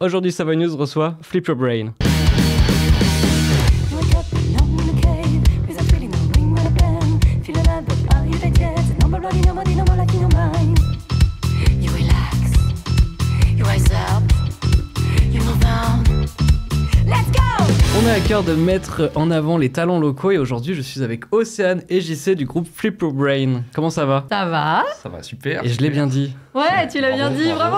Aujourd'hui, Savoy News reçoit Flip Your Brain. On a à cœur de mettre en avant les talents locaux et aujourd'hui je suis avec Océane et JC du groupe Flip Your Brain. Comment ça va? Ça va? Ça va, super. Et je l'ai bien dit. Ouais, tu l'as bien dit, bravo.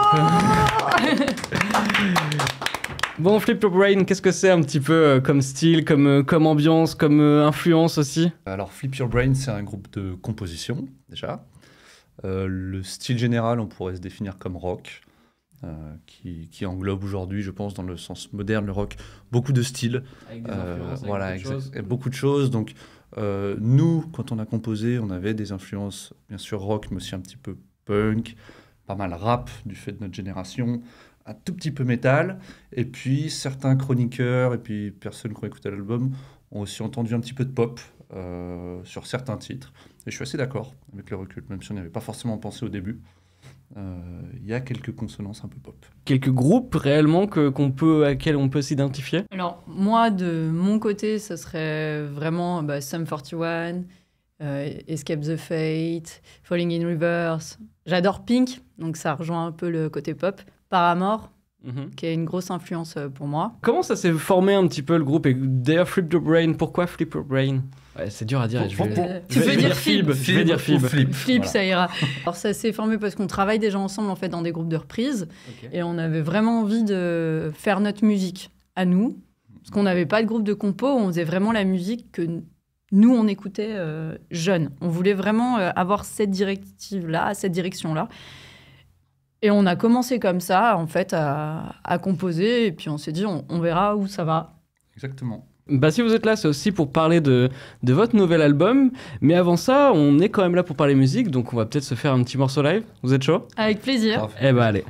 Bon, Flip Your Brain, qu'est-ce que c'est un petit peu comme style, comme ambiance, comme influence aussi? Alors, Flip Your Brain, c'est un groupe de composition, déjà. Le style général, on pourrait se définir comme rock, qui englobe aujourd'hui, je pense, dans le sens moderne, le rock, beaucoup de styles. Avec des influences, voilà, beaucoup de choses. beaucoup de choses. Donc, nous, quand on a composé, on avait des influences, bien sûr, rock, mais aussi un petit peu punk, pas mal rap, du fait de notre génération, un tout petit peu métal, et puis certains chroniqueurs et puis personnes qui ont écouté l'album ont aussi entendu un petit peu de pop sur certains titres. Et je suis assez d'accord avec le recul, même si on n'y avait pas forcément pensé au début. Il y a quelques consonances un peu pop. Quelques groupes réellement à quels on peut s'identifier? Alors, moi, de mon côté, ce serait vraiment Sum 41, Escape the Fate, Falling in Reverse. J'adore Pink, donc ça rejoint un peu le côté pop. Paramore, qui est une grosse influence pour moi. Comment ça s'est formé un petit peu le groupe? Et d'ailleurs, Flip Your Brain, pourquoi Flip Your Brain? Ouais, c'est dur à dire. Tu peux dire Fib. Je vais dire Fib. Flip, Flip, voilà. Ça ira. Alors ça s'est formé parce qu'on travaille déjà ensemble en fait dans des groupes de reprises et on avait vraiment envie de faire notre musique à nous parce qu'on n'avait pas de groupe de compo, on faisait vraiment la musique que nous on écoutait jeunes. On voulait vraiment avoir cette directive-là, cette direction-là. Et on a commencé comme ça en fait à composer et puis on s'est dit on verra où ça va. Exactement. Bah, si vous êtes là, c'est aussi pour parler de votre nouvel album. Mais avant ça, on est quand même là pour parler musique, donc on va peut-être se faire un petit morceau live. Vous êtes chaud? Avec plaisir. Parfait. Eh bah allez.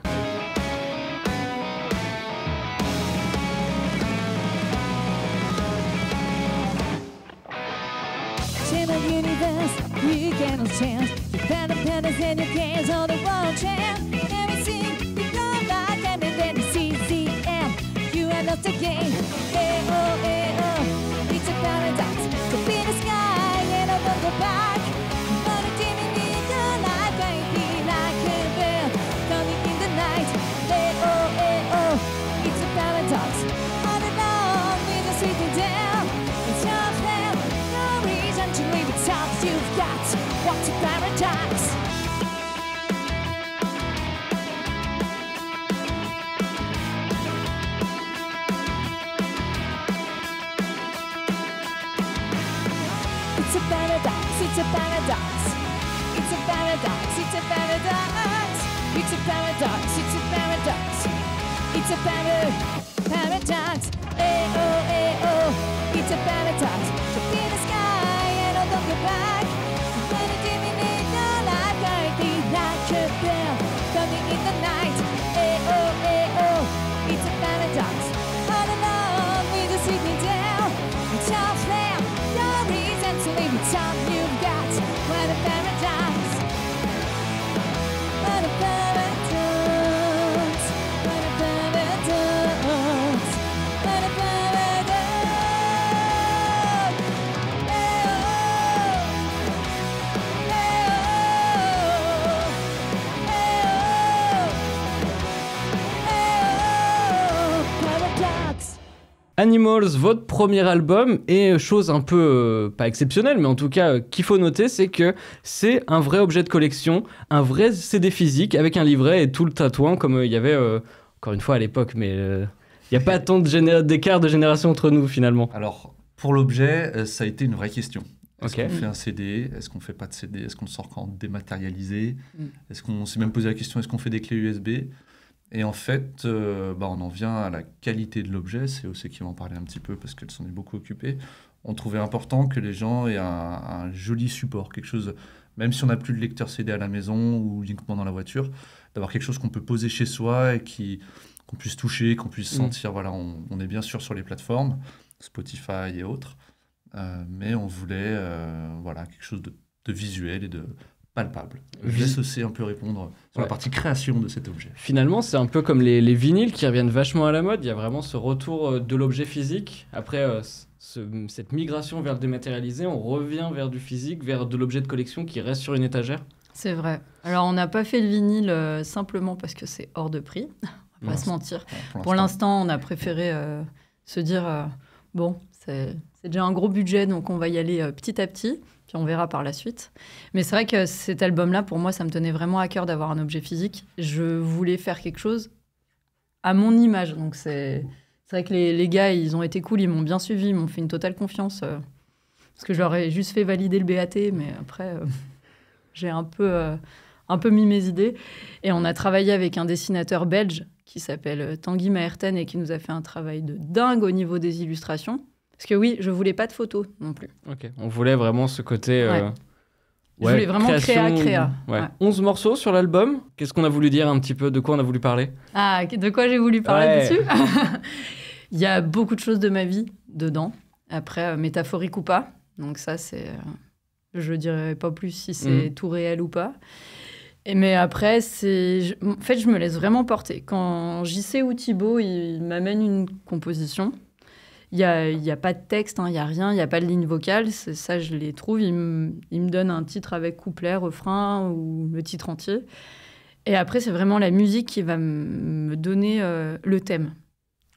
It's a paradox, it's a paradox. It's a paradox, it's a paradox. It's a paradox, it's a paradox. It's a paradox. It's a paradox. To be the sky and I'll don't go back. When it diminish the light, guiding like a bell, coming in the night. It's a paradox. All alone with the sitting down. It's all flare. No reason to leave it all you've got. What a paradox. What a paradox. What a paradox. What a paradox. Paradox. Animals, votre premier album, et chose un peu, pas exceptionnelle, mais en tout cas qu'il faut noter, c'est que c'est un vrai objet de collection, un vrai CD physique avec un livret et tout le tatouin comme il y avait, encore une fois à l'époque, mais il n'y a pas tant d'écart de génération entre nous finalement. Alors, pour l'objet, ça a été une vraie question. Est-ce Ok. qu'on fait un CD? Est-ce qu'on fait pas de CD? Est-ce qu'on le sort quand dématérialisé? Est-ce qu'on s'est même posé la question, est-ce qu'on fait des clés USB? Et en fait, on en vient à la qualité de l'objet. C'est aussi qui va en parler un petit peu parce qu'elle s'en est beaucoup occupée. On trouvait important que les gens aient un joli support, quelque chose, même si on n'a plus de lecteur CD à la maison ou uniquement dans la voiture, d'avoir quelque chose qu'on peut poser chez soi et qu'on puisse toucher, qu'on puisse sentir. Voilà, on est bien sûr sur les plateformes, Spotify et autres, mais on voulait quelque chose de visuel et de palpable. Je laisse aussi un peu répondre sur la partie création de cet objet. Finalement, c'est un peu comme les vinyles qui reviennent vachement à la mode. Il y a vraiment ce retour de l'objet physique. Après cette migration vers le dématérialisé, on revient vers du physique, vers de l'objet de collection qui reste sur une étagère. C'est vrai. Alors, on n'a pas fait le vinyle simplement parce que c'est hors de prix. On va pas se mentir. Pour l'instant, on a préféré se dire bon, c'est déjà un gros budget, donc on va y aller petit à petit. Puis on verra par la suite. Mais c'est vrai que cet album-là, pour moi, ça me tenait vraiment à cœur d'avoir un objet physique. Je voulais faire quelque chose à mon image. Donc c'est vrai que les gars, ils ont été cool, ils m'ont bien suivi, ils m'ont fait une totale confiance. Parce que je leur ai juste fait valider le BAT, mais après, j'ai un peu mis mes idées. Et on a travaillé avec un dessinateur belge qui s'appelle Tanguy Maerten et qui nous a fait un travail de dingue au niveau des illustrations. Parce que oui, je voulais pas de photos non plus. Ok, on voulait vraiment ce côté... Je voulais vraiment créa. Ouais. 11 morceaux sur l'album. Qu'est-ce qu'on a voulu dire un petit peu? De quoi on a voulu parler? Ah, de quoi j'ai voulu parler dessus? Il y a beaucoup de choses de ma vie dedans. Après, métaphorique ou pas. Donc ça, c'est... je dirais pas plus si c'est tout réel ou pas. Mais après, en fait, je me laisse vraiment porter. Quand JC ou Thibaut, il m'amène une composition... Il y a pas de texte, il n'y a rien, il n'y a pas de ligne vocale. Ça, je les trouve. Il me donne un titre avec couplet, refrain ou le titre entier. Et après, c'est vraiment la musique qui va me donner le thème.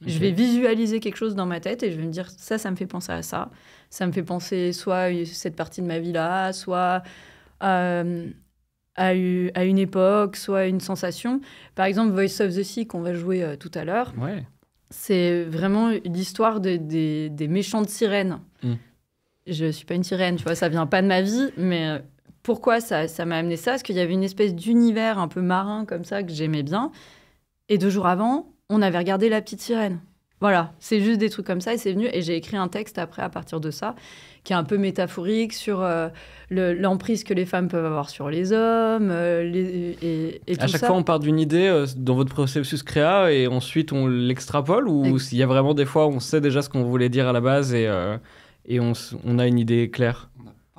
Okay. Je vais visualiser quelque chose dans ma tête et je vais me dire, ça me fait penser à ça. Ça me fait penser soit à cette partie de ma vie-là, soit à une époque, soit à une sensation. Par exemple, Voice of the Sea, qu'on va jouer tout à l'heure. Ouais. C'est vraiment l'histoire des méchants de sirènes. Je ne suis pas une sirène, tu vois, ça ne vient pas de ma vie, mais pourquoi ça m'a amené ça? Parce qu'il y avait une espèce d'univers un peu marin comme ça que j'aimais bien. Et 2 jours avant, on avait regardé La Petite Sirène. Voilà, c'est juste des trucs comme ça et c'est venu. Et j'ai écrit un texte après à partir de ça, qui est un peu métaphorique sur l'emprise que les femmes peuvent avoir sur les hommes. Et tout ça. À chaque fois, on part d'une idée dans votre processus créa et ensuite on l'extrapole ou s'il y a vraiment des fois où on sait déjà ce qu'on voulait dire à la base et on a une idée claire?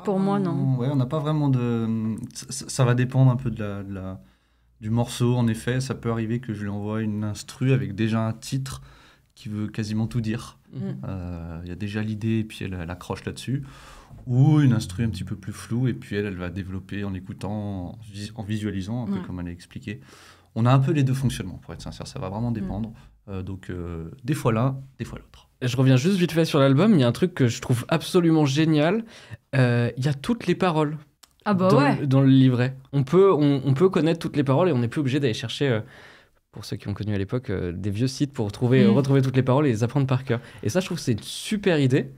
Pour moi, non. Ouais, on n'a pas vraiment de... Ça va dépendre un peu du morceau, en effet. Ça peut arriver que je lui envoie une instru avec déjà un titre qui veut quasiment tout dire. Y a déjà l'idée et puis elle accroche là-dessus. Ou une instru un petit peu plus floue et puis elle va développer en écoutant, en visualisant, un peu comme elle a expliqué. On a un peu les deux fonctionnements, pour être sincère. Ça va vraiment dépendre. Donc, des fois l'un, des fois l'autre. Je reviens juste vite fait sur l'album. Il y a un truc que je trouve absolument génial. Il y a toutes les paroles dans le livret. On peut connaître toutes les paroles et on n'est plus obligé d'aller chercher... pour ceux qui ont connu à l'époque, des vieux sites pour retrouver toutes les paroles et les apprendre par cœur. Et ça, je trouve que c'est une super idée.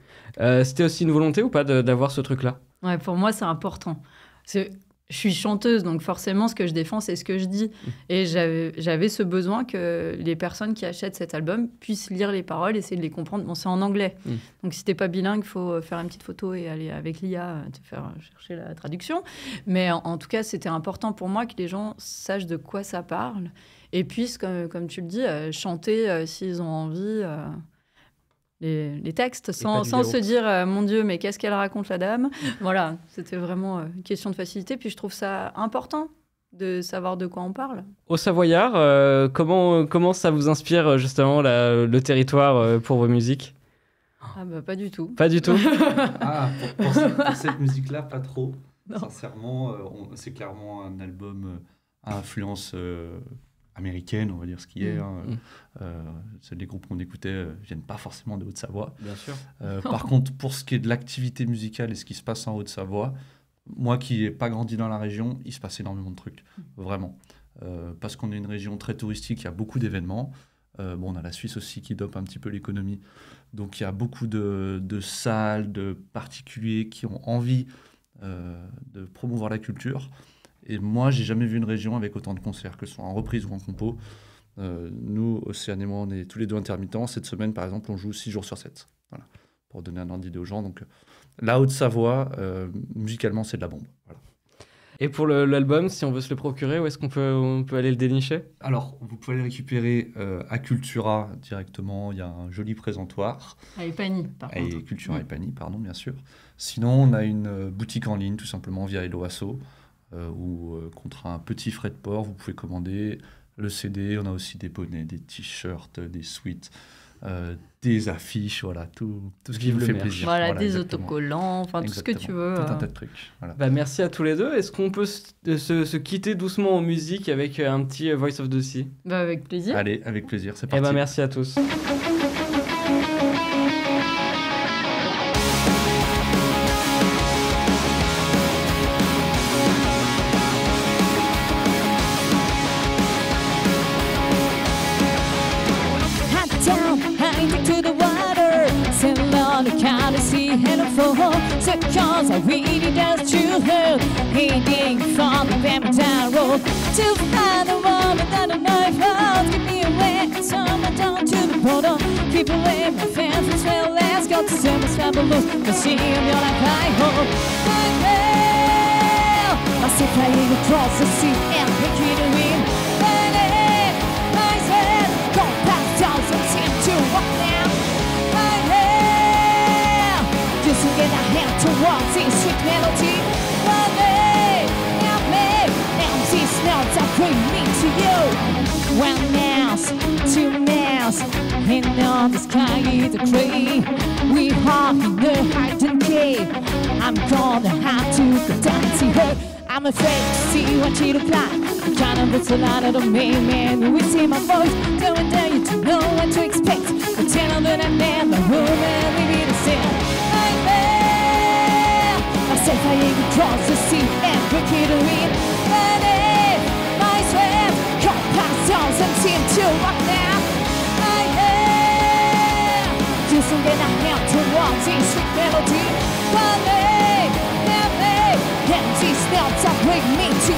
C'était aussi une volonté ou pas d'avoir ce truc-là? Ouais, pour moi, c'est important. Je suis chanteuse, donc forcément, ce que je défends, c'est ce que je dis. Et j'avais ce besoin que les personnes qui achètent cet album puissent lire les paroles, essayer de les comprendre. Bon, c'est en anglais. Donc, si t'es pas bilingue, il faut faire une petite photo et aller avec l'IA te faire chercher la traduction. Mais en tout cas, c'était important pour moi que les gens sachent de quoi ça parle et puissent, comme tu le dis, chanter s'ils ont envie... Les textes, sans se dire mon Dieu, mais qu'est-ce qu'elle raconte la dame? Voilà, c'était vraiment une question de facilité. Puis je trouve ça important de savoir de quoi on parle. Au Savoyard, comment ça vous inspire justement le territoire pour vos musiques? Ah bah pas du tout. Pas du tout. Pour cette musique-là, pas trop. Non. Sincèrement, c'est clairement un album à influence... américaine, on va dire ce qui est. Les groupes qu'on écoutait viennent pas forcément de Haute-Savoie. Bien sûr. Par contre, pour ce qui est de l'activité musicale et ce qui se passe en Haute-Savoie, moi qui n'ai pas grandi dans la région, il se passe énormément de trucs, vraiment. Parce qu'on est une région très touristique, il y a beaucoup d'événements. On a la Suisse aussi qui dope un petit peu l'économie. Donc il y a beaucoup de salles, de particuliers qui ont envie de promouvoir la culture. Et moi, j'ai jamais vu une région avec autant de concerts, que ce soit en reprise ou en compo. Nous, Océane et moi, on est tous les deux intermittents. Cette semaine, par exemple, on joue 6 jours sur 7. Voilà, pour donner un ordre d'idée aux gens. Donc, la Haute-Savoie, musicalement, c'est de la bombe. Voilà. Et pour l'album, si on veut se le procurer, où est-ce qu'on peut aller le dénicher? Alors, vous pouvez le récupérer à Cultura directement. Il y a un joli présentoir. À Epany, par contre. Et Cultura Epany, pardon, bien sûr. Sinon, on a une boutique en ligne, tout simplement, via Helloasso. où contre un petit frais de port, vous pouvez commander le CD. On a aussi des bonnets, des t-shirts, des sweats, des affiches, voilà, tout ce qui Vive vous le fait merch. plaisir. Voilà, des exactement. autocollants, enfin tout ce que tu veux. Tout un tas de trucs. Voilà. Bah, merci à tous les deux. Est-ce qu'on peut se quitter doucement en musique avec un petit Voice of the Sea? Bah, avec plaisir. Allez, avec plaisir, c'est Eh parti. ben merci à tous. Hot down, hiding to the water. Sail on the counter, see hello for home. So cause I really does to hurt. Heading from the Valentine Road to find a woman that I know if I'll give me away. Someone down to the border. Keep away my fans as well. Let's go to Summer's Fabulous. The sea of your life, I hope. I see flying across the sea and pick it in. To walk down my hair, just to get a hand to walk this sweet melody. One day, now these notes are bring me to you. One mouse, two mouse, and on the sky is a tree. We are in the hidden cave. I'm gonna have to go down and see her. I'm afraid to see what she look like. I'm trying to put a lot of the main man. We see my voice, don't dare you to know what to expect. But tell them that I never woman, we be the same. Nightmare. Myself, I even cross the sea and break it in. My sweat, cut past songs and seem to walk now. Nightmare. Just to get a hand to walk this sweet melody. One day, and these notes are bring me to